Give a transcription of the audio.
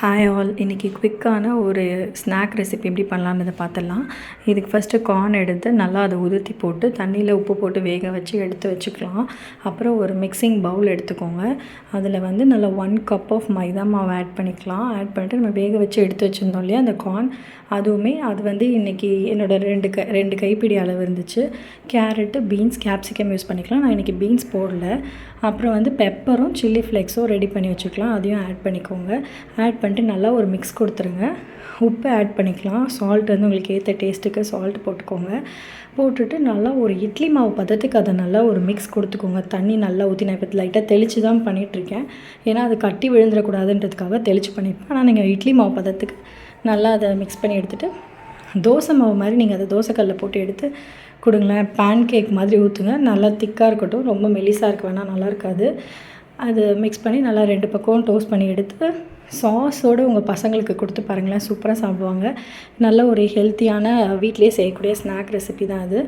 Hi all, இன்றைக்கி குவிக்கான ஒரு snack recipe எப்படி பண்ணலான்றதை பார்த்துடலாம். இதுக்கு ஃபஸ்ட்டு கார்ன் எடுத்து நல்லா அதை உதுத்தி போட்டு தண்ணியில் உப்பு போட்டு வேக வச்சு எடுத்து வச்சுக்கலாம். அப்புறம் ஒரு மிக்சிங் பவுல் எடுத்துக்கோங்க. அதில் வந்து நல்லா 1 கப் ஆஃப் மைதா மாவு ஆட் பண்ணிக்கலாம். ஆட் பண்ணிட்டு நம்ம வேக வச்சு எடுத்து வச்சுருந்தோம் இல்லையா அந்த கார்ன், அதுவுமே அது வந்து இன்றைக்கி என்னோடய ரெண்டு கைப்பிடி அளவு இருந்துச்சு. கேரட்டு, பீன்ஸ், கேப்சிகம் யூஸ் பண்ணிக்கலாம். நான் இன்றைக்கி பீன்ஸ் போடல. அப்புறம் வந்து பெப்பரும் சில்லி ஃப்ளேக்ஸும் ரெடி பண்ணி வச்சுக்கலாம். அதையும் ஆட் பண்ணிக்கோங்க. ஆட் பண்ணிட்டு நல்லா ஒரு மிக்ஸ் கொடுத்துருங்க. உப்பு ஆட் பண்ணிக்கலாம். சால்ட் வந்து உங்களுக்கு ஏற்ற டேஸ்ட்டுக்கு சால்ட் போட்டுக்கோங்க. போட்டுட்டு நல்லா ஒரு இட்லி மாவு பதத்துக்கு அதை நல்லா ஒரு மிக்ஸ் கொடுத்துக்கோங்க. தண்ணி நல்லா ஊற்றி, நான் இப்போ லைட்டாக தெளித்து தான் பண்ணிகிட்ருக்கேன். ஏன்னா அது கட்டி விழுந்துடக்கூடாதுன்றதுக்காக தெளித்து பண்ணியிருப்பேன். ஆனால் நீங்கள் இட்லி மாவு பதத்துக்கு நல்லா அதை மிக்ஸ் பண்ணி எடுத்துகிட்டு தோசை மாவு மாதிரி நீங்கள் அதை தோசைக்கல்லில் போட்டு எடுத்து கொடுங்களேன். பேன் கேக் மாதிரி ஊற்றுங்க. நல்லா திக்காக இருக்கட்டும், ரொம்ப மெலிசாக இருக்க வேணாம், நல்லா இருக்காது. அது மிக்ஸ் பண்ணி நல்லா 2 பக்கம் டோஸ்ட் பண்ணி எடுத்து சாஸோடு உங்கள் பசங்களுக்கு கொடுத்து பாருங்களேன், சூப்பராக சாப்பிடுவாங்க. நல்ல ஒரு ஹெல்த்தியான வீட்டிலே செய்யக்கூடிய ஸ்நாக் ரெசிபி தான் அது.